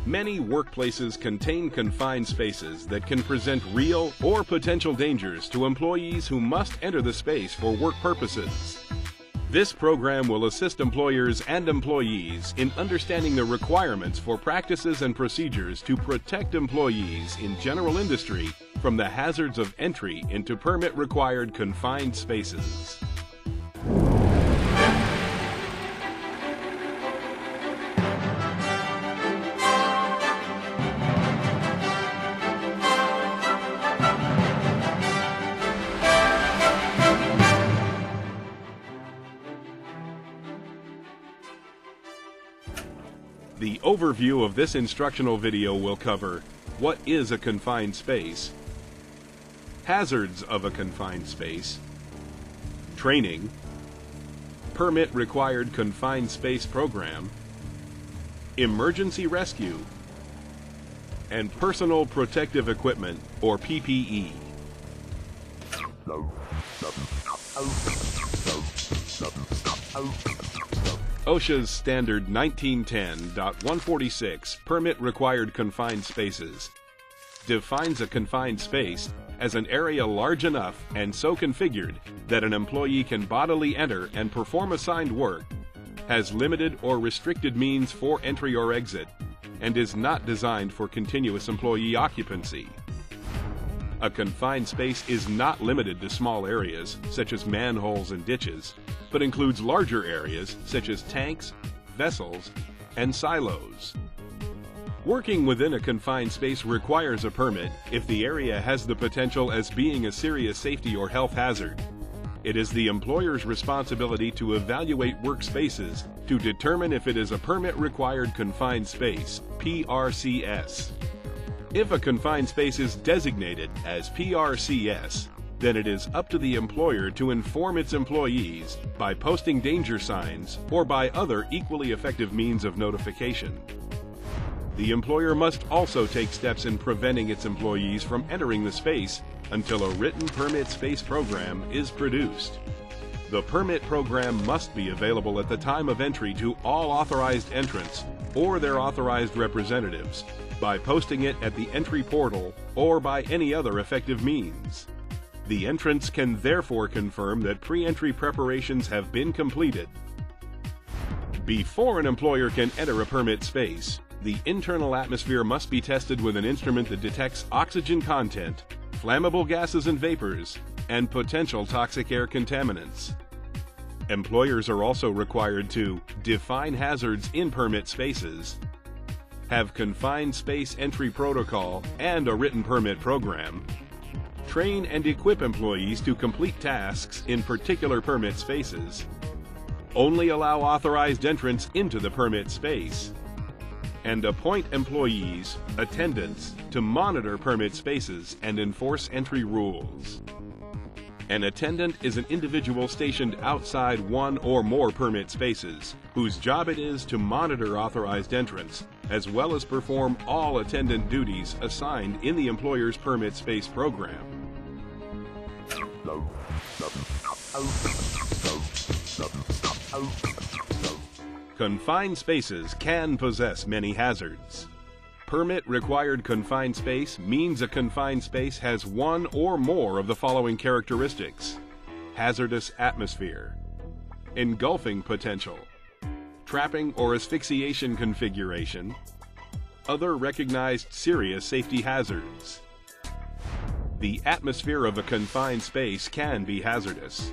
Many workplaces contain confined spaces that can present real or potential dangers to employees who must enter the space for work purposes. This program will assist employers and employees in understanding the requirements for practices and procedures to protect employees in general industry from the hazards of entry into permit-required confined spaces. The overview of this instructional video will cover what is a confined space, hazards of a confined space, training, permit-required confined space program, emergency rescue, and personal protective equipment, or PPE. OSHA's Standard 1910.146 Permit-Required Confined Spaces defines a confined space as an area large enough and so configured that an employee can bodily enter and perform assigned work, has limited or restricted means for entry or exit, and is not designed for continuous employee occupancy. A confined space is not limited to small areas, such as manholes and ditches, but includes larger areas, such as tanks, vessels, and silos. Working within a confined space requires a permit if the area has the potential as being a serious safety or health hazard. It is the employer's responsibility to evaluate workspaces to determine if it is a permit-required confined space, PRCS. If a confined space is designated as PRCS, then it is up to the employer to inform its employees by posting danger signs or by other equally effective means of notification. The employer must also take steps in preventing its employees from entering the space until a written permit space program is produced. The permit program must be available at the time of entry to all authorized entrants or their authorized representatives by posting it at the entry portal or by any other effective means. The entrants can therefore confirm that pre-entry preparations have been completed. Before an employer can enter a permit space, the internal atmosphere must be tested with an instrument that detects oxygen content, flammable gases and vapors, and potential toxic air contaminants. Employers are also required to define hazards in permit spaces, have confined space entry protocol and a written permit program, train and equip employees to complete tasks in particular permit spaces, only allow authorized entrants into the permit space, and appoint employees, attendants, to monitor permit spaces and enforce entry rules. An attendant is an individual stationed outside one or more permit spaces, whose job it is to monitor authorized entrants, as well as perform all attendant duties assigned in the employer's permit space program. Confined spaces can possess many hazards. Permit-required confined space means a confined space has one or more of the following characteristics: hazardous atmosphere, engulfing potential, trapping or asphyxiation configuration, other recognized serious safety hazards. The atmosphere of a confined space can be hazardous.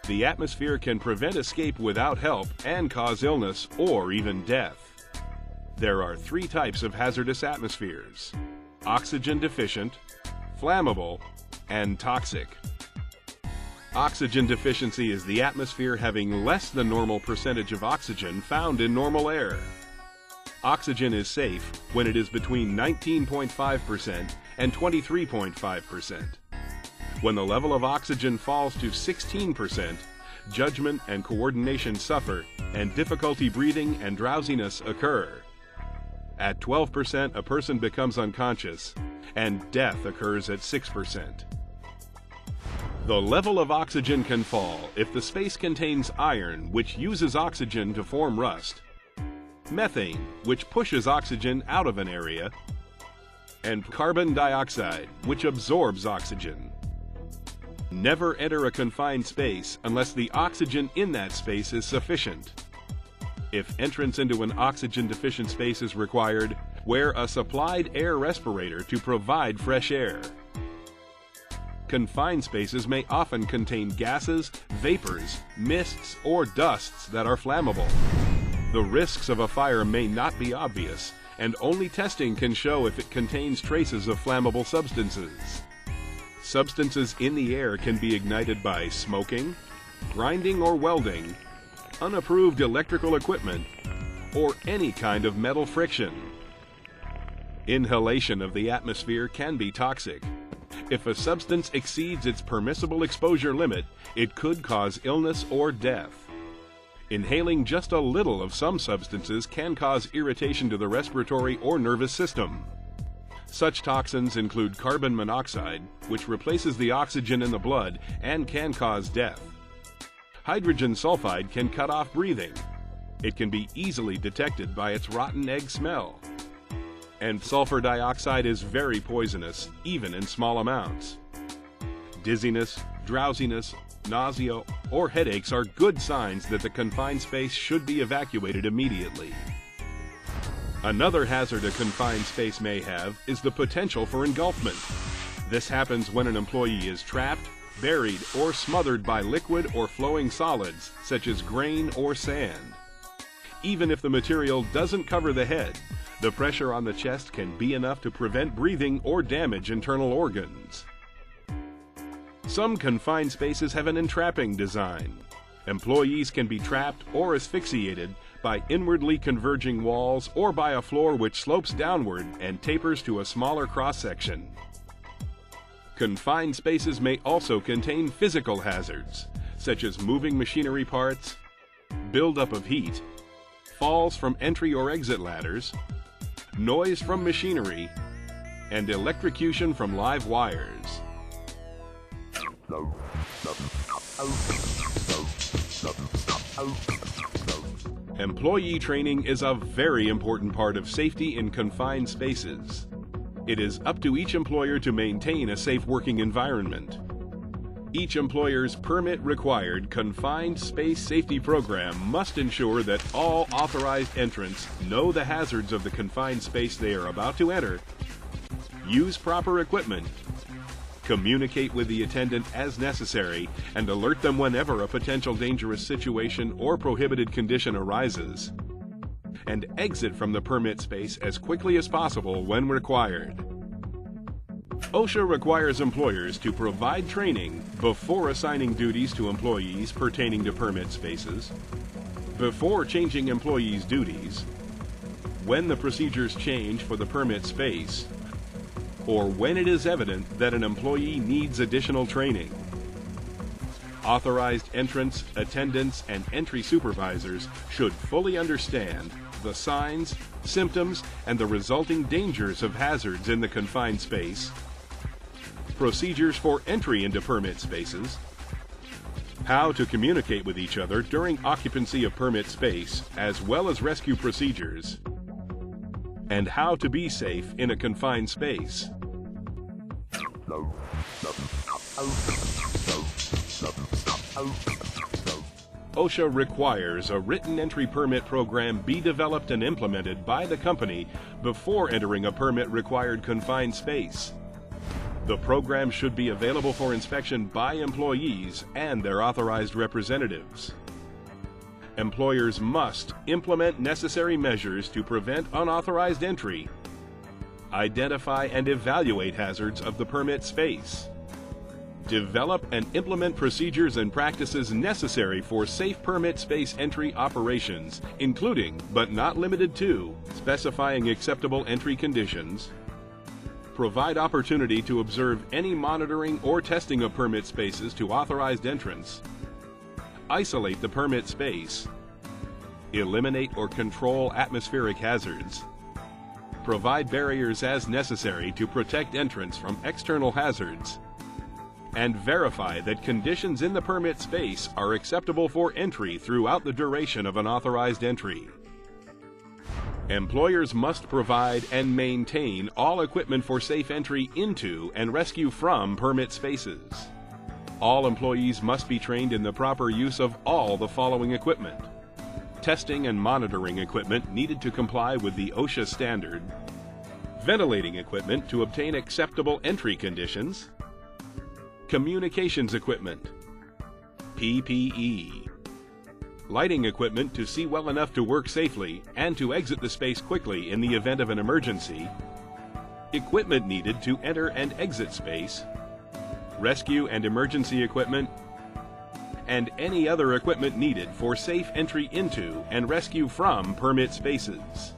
The atmosphere can prevent escape without help and cause illness or even death. There are three types of hazardous atmospheres: oxygen deficient, flammable, and toxic. Oxygen deficiency is the atmosphere having less than normal percentage of oxygen found in normal air. Oxygen is safe when it is between 19.5% and 23.5%. When the level of oxygen falls to 16%, judgment and coordination suffer, and difficulty breathing and drowsiness occur. At 12%, a person becomes unconscious, and death occurs at 6%. The level of oxygen can fall if the space contains iron, which uses oxygen to form rust, methane, which pushes oxygen out of an area, and carbon dioxide, which absorbs oxygen. Never enter a confined space unless the oxygen in that space is sufficient. If entrance into an oxygen-deficient space is required, wear a supplied air respirator to provide fresh air. Confined spaces may often contain gases, vapors, mists, or dusts that are flammable. The risks of a fire may not be obvious, and only testing can show if it contains traces of flammable substances. Substances in the air can be ignited by smoking, grinding or welding, unapproved electrical equipment, or any kind of metal friction. Inhalation of the atmosphere can be toxic. If a substance exceeds its permissible exposure limit, it could cause illness or death. Inhaling just a little of some substances can cause irritation to the respiratory or nervous system. Such toxins include carbon monoxide, which replaces the oxygen in the blood and can cause death. Hydrogen sulfide can cut off breathing. It can be easily detected by its rotten egg smell. And sulfur dioxide is very poisonous, even in small amounts. Dizziness, drowsiness, nausea, or headaches are good signs that the confined space should be evacuated immediately. Another hazard a confined space may have is the potential for engulfment. This happens when an employee is trapped, buried, or smothered by liquid or flowing solids, such as grain or sand. Even if the material doesn't cover the head, the pressure on the chest can be enough to prevent breathing or damage internal organs. Some confined spaces have an entrapping design. Employees can be trapped or asphyxiated by inwardly converging walls or by a floor which slopes downward and tapers to a smaller cross-section. Confined spaces may also contain physical hazards, such as moving machinery parts, buildup of heat, falls from entry or exit ladders, noise from machinery, and electrocution from live wires. Employee training is a very important part of safety in confined spaces. It is up to each employer to maintain a safe working environment. Each employer's permit-required confined space safety program must ensure that all authorized entrants know the hazards of the confined space they are about to enter, use proper equipment, communicate with the attendant as necessary, and alert them whenever a potential dangerous situation or prohibited condition arises, and exit from the permit space as quickly as possible when required. OSHA requires employers to provide training before assigning duties to employees pertaining to permit spaces, before changing employees' duties, when the procedures change for the permit space, or when it is evident that an employee needs additional training. Authorized entrants, attendants, and entry supervisors should fully understand the signs, symptoms, and the resulting dangers of hazards in the confined space, procedures for entry into permit spaces, how to communicate with each other during occupancy of permit space, as well as rescue procedures, and how to be safe in a confined space. OSHA requires a written entry permit program be developed and implemented by the company before entering a permit-required confined space. The program should be available for inspection by employees and their authorized representatives. Employers must implement necessary measures to prevent unauthorized entry, identify and evaluate hazards of the permit space, develop and implement procedures and practices necessary for safe permit space entry operations, including, but not limited to, specifying acceptable entry conditions, provide opportunity to observe any monitoring or testing of permit spaces to authorized entrants, isolate the permit space, eliminate or control atmospheric hazards, provide barriers as necessary to protect entrants from external hazards, and verify that conditions in the permit space are acceptable for entry throughout the duration of an authorized entry. Employers must provide and maintain all equipment for safe entry into and rescue from permit spaces. All employees must be trained in the proper use of all the following equipment: testing and monitoring equipment needed to comply with the OSHA standard, ventilating equipment to obtain acceptable entry conditions, communications equipment, PPE, lighting equipment to see well enough to work safely and to exit the space quickly in the event of an emergency, equipment needed to enter and exit space, rescue and emergency equipment, and any other equipment needed for safe entry into and rescue from permit spaces.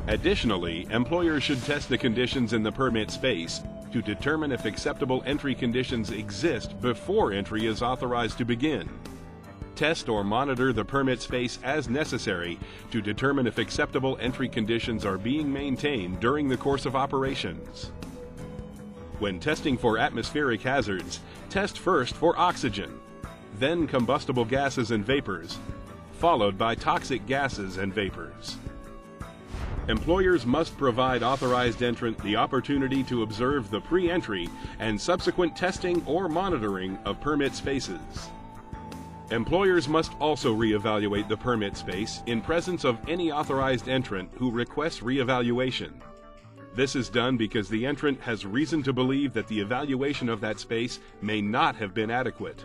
Additionally, employers should test the conditions in the permit space to determine if acceptable entry conditions exist before entry is authorized to begin. Test or monitor the permit space as necessary to determine if acceptable entry conditions are being maintained during the course of operations. When testing for atmospheric hazards, test first for oxygen, then combustible gases and vapors, followed by toxic gases and vapors. Employers must provide authorized entrant the opportunity to observe the pre-entry and subsequent testing or monitoring of permit spaces. Employers must also reevaluate the permit space in presence of any authorized entrant who requests reevaluation. This is done because the entrant has reason to believe that the evaluation of that space may not have been adequate.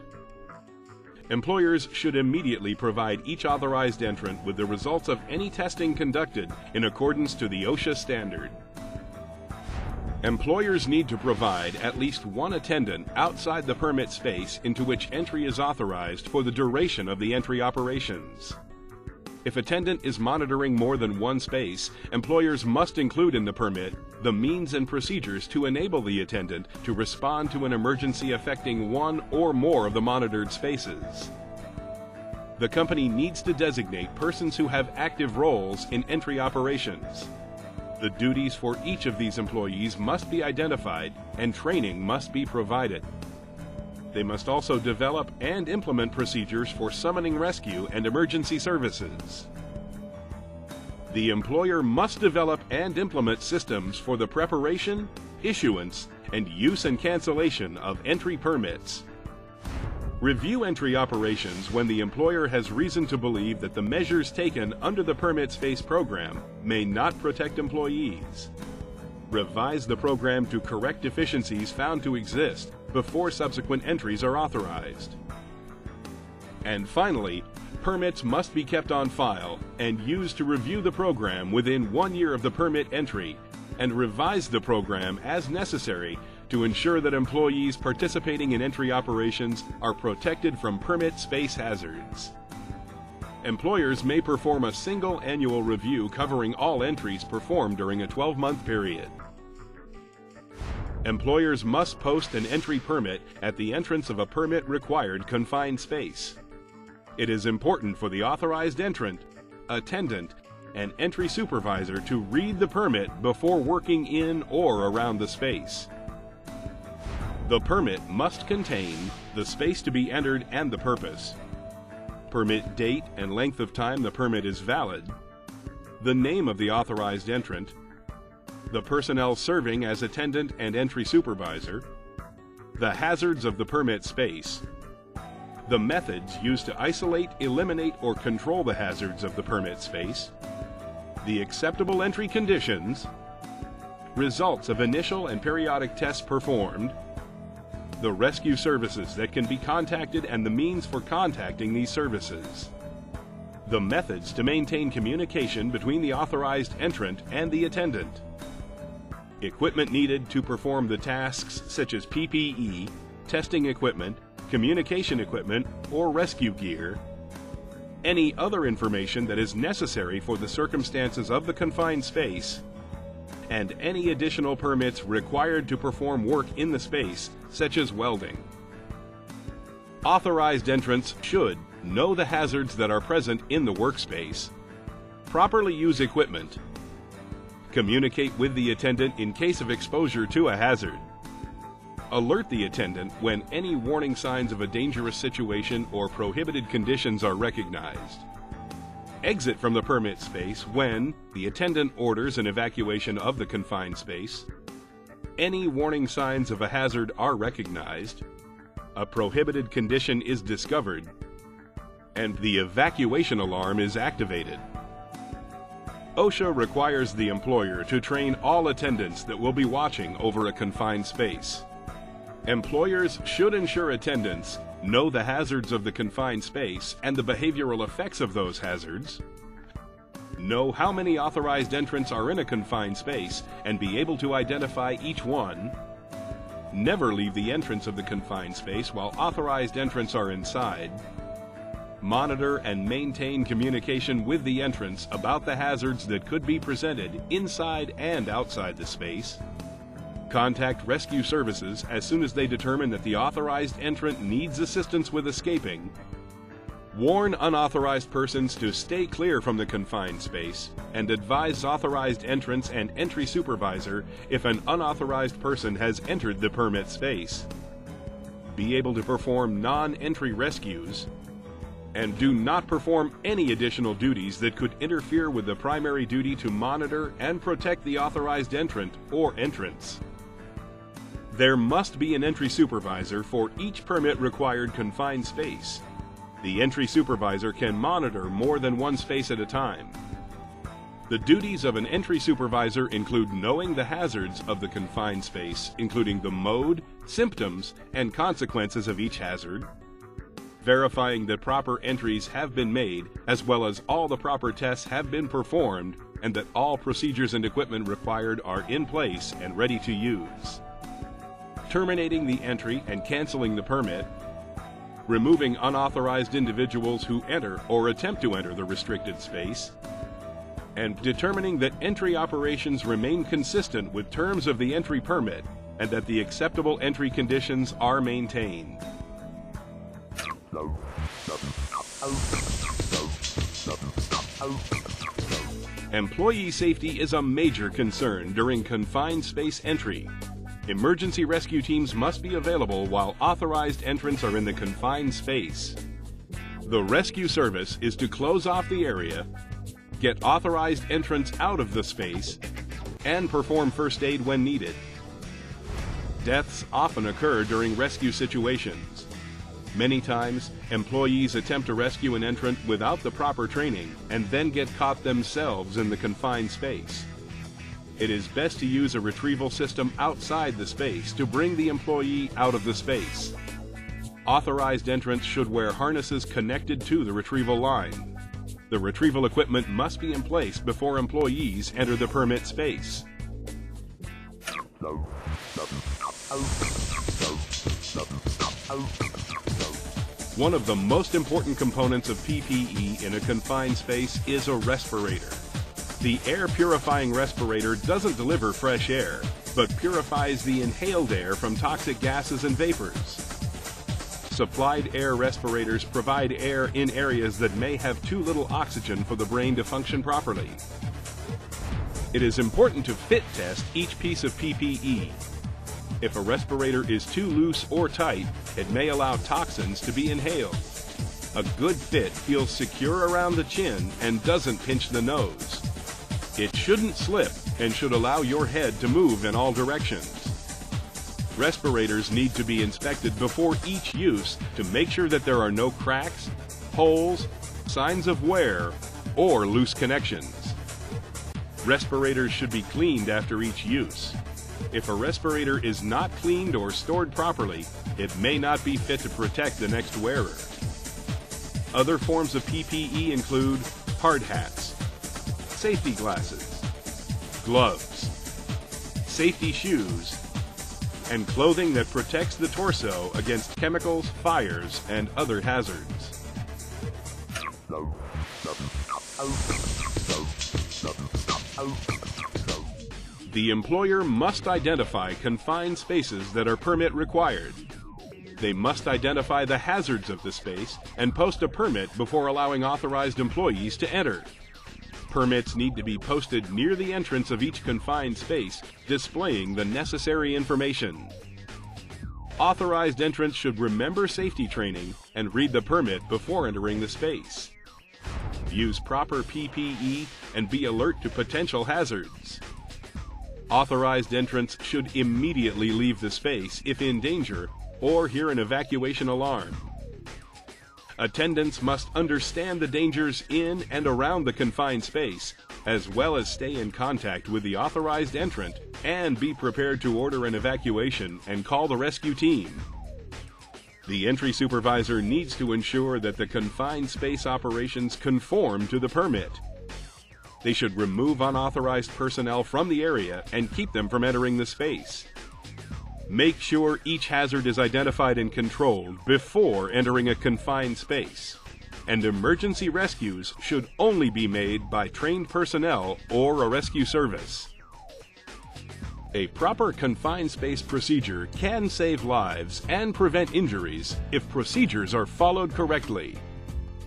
Employers should immediately provide each authorized entrant with the results of any testing conducted in accordance to the OSHA standard. Employers need to provide at least one attendant outside the permit space into which entry is authorized for the duration of the entry operations. If attendant is monitoring more than one space, employers must include in the permit the means and procedures to enable the attendant to respond to an emergency affecting one or more of the monitored spaces. The company needs to designate persons who have active roles in entry operations. The duties for each of these employees must be identified and training must be provided. They must also develop and implement procedures for summoning rescue and emergency services. The employer must develop and implement systems for the preparation, issuance, and use and cancellation of entry permits. Review entry operations when the employer has reason to believe that the measures taken under the permit space program may not protect employees. Revise the program to correct deficiencies found to exist before subsequent entries are authorized. And finally, permits must be kept on file and used to review the program within 1 year of the permit entry and revise the program as necessary to ensure that employees participating in entry operations are protected from permit space hazards. Employers may perform a single annual review covering all entries performed during a 12-month period. Employers must post an entry permit at the entrance of a permit-required confined space. It is important for the authorized entrant, attendant, and entry supervisor to read the permit before working in or around the space. The permit must contain the space to be entered and the purpose, permit date and length of time the permit is valid, the name of the authorized entrant, the personnel serving as attendant and entry supervisor, the hazards of the permit space, the methods used to isolate, eliminate, or control the hazards of the permit space, the acceptable entry conditions, results of initial and periodic tests performed, the rescue services that can be contacted and the means for contacting these services, the methods to maintain communication between the authorized entrant and the attendant, equipment needed to perform the tasks such as PPE, testing equipment, communication equipment, or rescue gear, any other information that is necessary for the circumstances of the confined space, and any additional permits required to perform work in the space, such as welding. Authorized entrants should know the hazards that are present in the workspace, properly use equipment, communicate with the attendant in case of exposure to a hazard, alert the attendant when any warning signs of a dangerous situation or prohibited conditions are recognized, exit from the permit space when the attendant orders an evacuation of the confined space, any warning signs of a hazard are recognized, a prohibited condition is discovered, and the evacuation alarm is activated. OSHA requires the employer to train all attendants that will be watching over a confined space. Employers should ensure attendants know the hazards of the confined space and the behavioral effects of those hazards, know how many authorized entrants are in a confined space and be able to identify each one, never leave the entrance of the confined space while authorized entrants are inside, monitor and maintain communication with the entrants about the hazards that could be presented inside and outside the space, contact rescue services as soon as they determine that the authorized entrant needs assistance with escaping, warn unauthorized persons to stay clear from the confined space, and advise authorized entrants and entry supervisor if an unauthorized person has entered the permit space. Be able to perform non-entry rescues, and do not perform any additional duties that could interfere with the primary duty to monitor and protect the authorized entrant or entrants. There must be an entry supervisor for each permit-required confined space. The entry supervisor can monitor more than one space at a time. The duties of an entry supervisor include knowing the hazards of the confined space, including the mode, symptoms, and consequences of each hazard, verifying that proper entries have been made, as well as all the proper tests have been performed, and that all procedures and equipment required are in place and ready to use, terminating the entry and canceling the permit, removing unauthorized individuals who enter or attempt to enter the restricted space, and determining that entry operations remain consistent with terms of the entry permit and that the acceptable entry conditions are maintained. Employee safety is a major concern during confined space entry. Emergency rescue teams must be available while authorized entrants are in the confined space. The rescue service is to close off the area, get authorized entrants out of the space, and perform first aid when needed. Deaths often occur during rescue situations. Many times, employees attempt to rescue an entrant without the proper training and then get caught themselves in the confined space. It is best to use a retrieval system outside the space to bring the employee out of the space. Authorized entrants should wear harnesses connected to the retrieval line. The retrieval equipment must be in place before employees enter the permit space. One of the most important components of PPE in a confined space is a respirator. The air purifying respirator doesn't deliver fresh air, but purifies the inhaled air from toxic gases and vapors. Supplied air respirators provide air in areas that may have too little oxygen for the brain to function properly. It is important to fit test each piece of PPE. If a respirator is too loose or tight, it may allow toxins to be inhaled. A good fit feels secure around the chin and doesn't pinch the nose. It shouldn't slip and should allow your head to move in all directions. Respirators need to be inspected before each use to make sure that there are no cracks, holes, signs of wear, or loose connections. Respirators should be cleaned after each use. If a respirator is not cleaned or stored properly, it may not be fit to protect the next wearer. Other forms of PPE include hard hats, safety glasses, gloves, safety shoes, and clothing that protects the torso against chemicals, fires, and other hazards. The employer must identify confined spaces that are permit required. They must identify the hazards of the space and post a permit before allowing authorized employees to enter. Permits need to be posted near the entrance of each confined space, displaying the necessary information. Authorized entrants should remember safety training and read the permit before entering the space. use proper PPE, and be alert to potential hazards. Authorized entrants should immediately leave the space if in danger or hear an evacuation alarm. Attendants must understand the dangers in and around the confined space, as well as stay in contact with the authorized entrant and be prepared to order an evacuation and call the rescue team. The entry supervisor needs to ensure that the confined space operations conform to the permit. They should remove unauthorized personnel from the area and keep them from entering the space. Make sure each hazard is identified and controlled before entering a confined space. And emergency rescues should only be made by trained personnel or a rescue service. A proper confined space procedure can save lives and prevent injuries if procedures are followed correctly.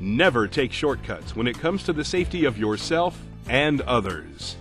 Never take shortcuts when it comes to the safety of yourself and others.